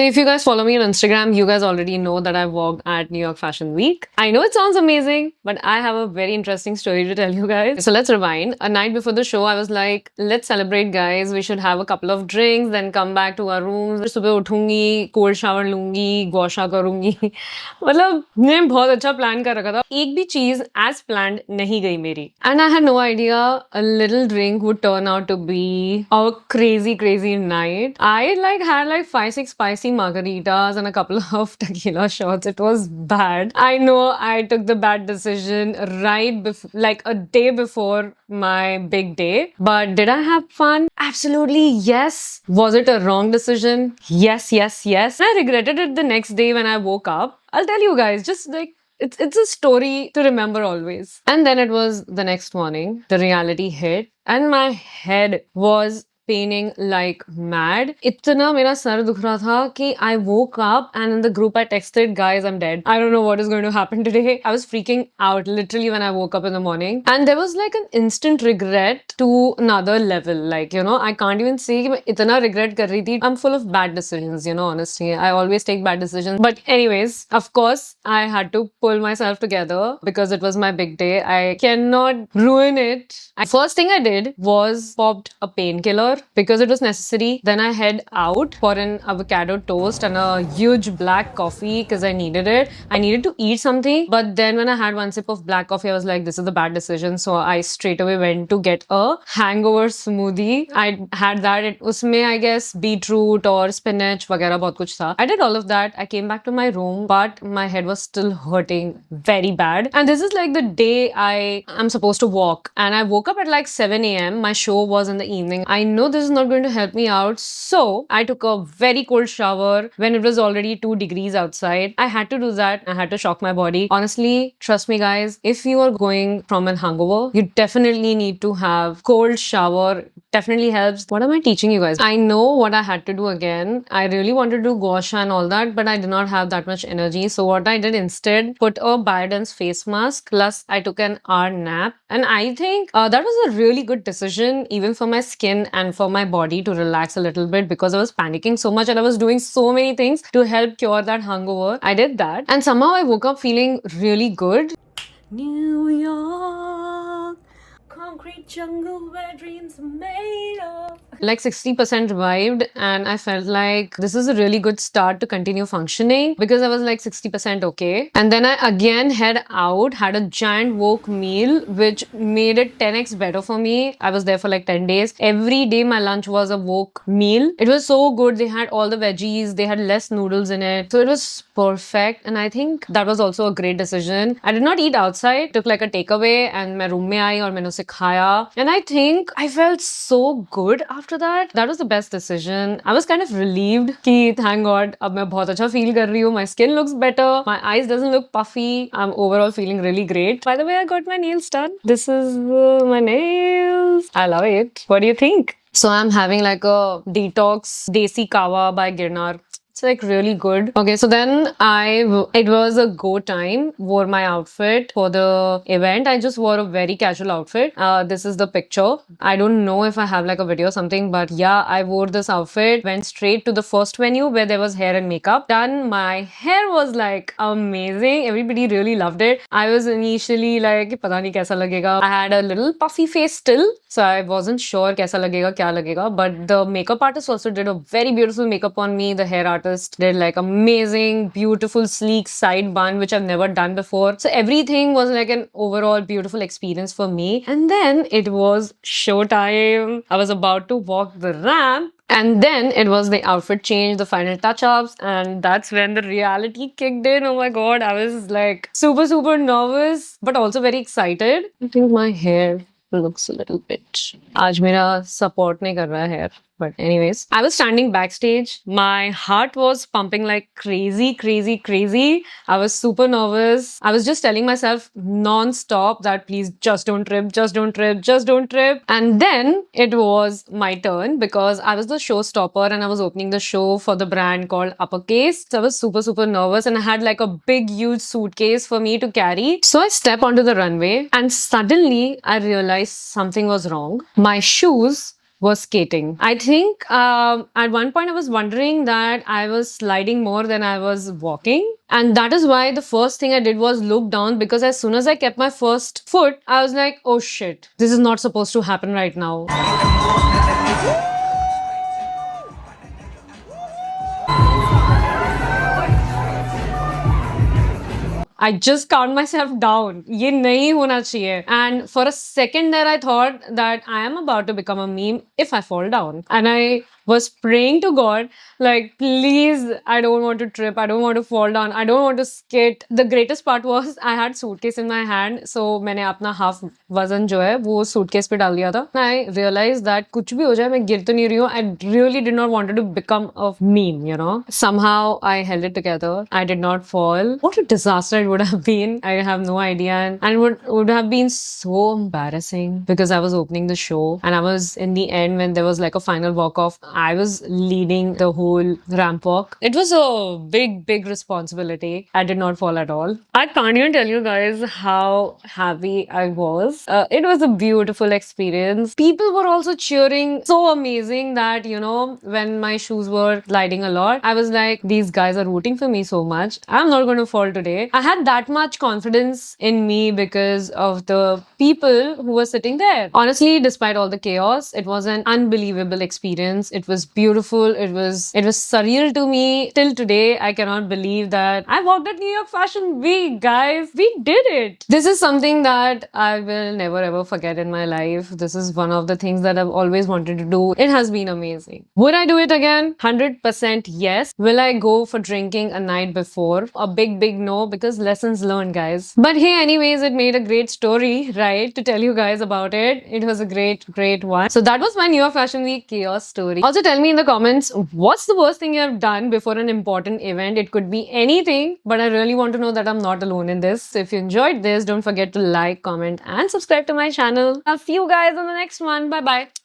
If you guys follow me on Instagram, you guys already know that I walked at New York Fashion Week. I know it sounds amazing, but I have a very interesting story to tell you guys. So let's rewind. A night before the show, I was like, let's celebrate, guys. We should have a couple of drinks, then come back to our rooms. सुबह उठूंगी, cold shower लूंगी, गौशा करूंगी. मतलब मैंने बहुत अच्छा plan कर रखा था. एक भी चीज as planned नहीं गई मेरी. And I had no idea a little drink would turn out to be a crazy night. I had 5-6 spicy margaritas and a couple of tequila shots. It was bad. I know I took the bad decision like a day before my big day. But did I have fun? Absolutely yes. Was it a wrong decision? Yes. I regretted it the next day when I woke up. I'll tell you guys, just like it's a story to remember always. And then it was the next morning. The reality hit and my head was paining like mad. इतना मेरा sir दुख रहा था कि I woke up and in the group I texted, guys, I'm dead. I don't know what is going to happen today. I was freaking out literally when I woke up in the morning. And there was like an instant regret to another level. Like, you know, I can't even say कि मैं इतना regret कर रही थी. I'm full of bad decisions, you know, honestly. I always take bad decisions. But anyways, of course, I had to pull myself together because it was my big day. I cannot ruin it. First thing I did was popped a painkiller because it was necessary. Then I head out for an avocado toast and a huge black coffee because I needed it. I needed to eat something. But then when I had one sip of black coffee, I was like, this is a bad decision. So I straight away went to get a hangover smoothie. I had that. Usme, I guess, beetroot or spinach, वगैरह बहुत कुछ था. I did all of that. I came back to my room, but my head was still hurting very bad. And this is like the day I am supposed to walk. And I woke up at like 7 a.m. My show was in the evening. I know this is not going to help me out. So I took a very cold shower when it was already 2 degrees outside. I had to do that. I had to shock my body. Honestly, trust me guys, if you are going from a hangover, you definitely need to have cold shower. Definitely helps. What am I teaching you guys? I know what I had to do again. I really wanted to do gosha and all that, but I did not have that much energy. So what I did instead, put a Biodense face mask, plus I took an hour nap. And I think that was a really good decision, even for my skin and for my body to relax a little bit because I was panicking so much and I was doing so many things to help cure that hangover. I did that. And somehow I woke up feeling really good. New York, concrete jungle where dreams are made of. Like 60% revived, and I felt like this is a really good start to continue functioning because I was like 60% okay. And then I again head out, had a giant wok meal, which made it 10x better for me. I was there for like 10 days. Every day my lunch was a wok meal. It was so good. They had all the veggies, they had less noodles in it. So it was perfect. And I think that was also a great decision. I did not eat outside, took like a takeaway and my room mein aayi aur maine usse khaya. And I think I felt so good after that. That was the best decision. I was kind of relieved कि thank God अब मैं बहुत अच्छा feel कर रही हूँ. My skin looks better. My eyes doesn't look puffy. I'm overall feeling really great. By the way, I got my nails done. This is my nails. I love it. What do you think? So I'm having like a detox Desi Kawa by Girnar. It's like really good. Okay, so then it was a go time. Wore my outfit for the event. I just wore a very casual outfit. This is the picture. I don't know if I have like a video or something, but yeah, I wore this outfit. Went straight to the first venue where there was hair and makeup done. My hair was like amazing. Everybody really loved it. I was initially like, पता नहीं कैसा लगेगा. I had a little puffy face still, so I wasn't sure कैसा लगेगा, क्या लगेगा. But the makeup artist also did a very beautiful makeup on me. The hair artist did like amazing, beautiful, sleek side bun, which I've never done before. So everything was like an overall beautiful experience for me. And then it was showtime. I was about to walk the ramp. And then it was the outfit change, the final touch-ups, and that's when the reality kicked in. Oh my god, I was like super nervous, but also very excited. I think my hair looks a little bit. आज मेरा support नहीं कर रहा है hair. But anyways, I was standing backstage. My heart was pumping like crazy. I was super nervous. I was just telling myself non-stop that please just don't trip. And then it was my turn because I was the showstopper and I was opening the show for the brand called Uppercase. So I was super nervous and I had like a big huge suitcase for me to carry. So I step onto the runway and suddenly I realized something was wrong. My shoes was skating. I think at one point I was wondering that I was sliding more than I was walking. And that is why the first thing I did was look down, because as soon as I kept my first foot, I was like, oh shit, this is not supposed to happen right now. I just calmed myself down. ये नहीं होना चाहिए. And for a second there, I thought that I am about to become a meme if I fall down. And I was praying to God, like, please, I don't want to trip. I don't want to fall down. I don't want to skate. The greatest part was I had suitcase in my hand. So मैंने अपना half वजन जो है वो suitcase पे डाल दिया था. I realized that कुछ भी हो जाए मैं गिर तो नहीं रही हूँ. I really did not want to become a meme, you know. Somehow I held it together. I did not fall. What a disaster it would have been. I have no idea. And it would have been so embarrassing because I was opening the show and I was in the end when there was like a final walk off. I was leading the whole ramp walk. It was a big responsibility. I did not fall at all. I can't even tell you guys how happy I was. It was a beautiful experience. People were also cheering so amazing that, you know, when my shoes were gliding a lot, I was like, these guys are rooting for me so much. I'm not going to fall today. I had that much confidence in me because of the people who were sitting there. Honestly, despite all the chaos, it was an unbelievable experience. It was beautiful. It was surreal to me. Till today, I cannot believe that I walked at New York Fashion Week, guys. We did it. This is something that I will never ever forget in my life. This is one of the things that I've always wanted to do. It has been amazing. Would I do it again? 100% yes. Will I go for drinking a night before? A big no, because lessons learned, guys. But hey, anyways, it made a great story, right? To tell you guys about it. It was a great one. So that was my New York Fashion Week chaos story. Also tell me in the comments, what's the worst thing you have done before an important event? It could be anything, but I really want to know that I'm not alone in this. So if you enjoyed this, don't forget to like, comment, and subscribe to my channel. I'll see you guys on the next one. Bye bye.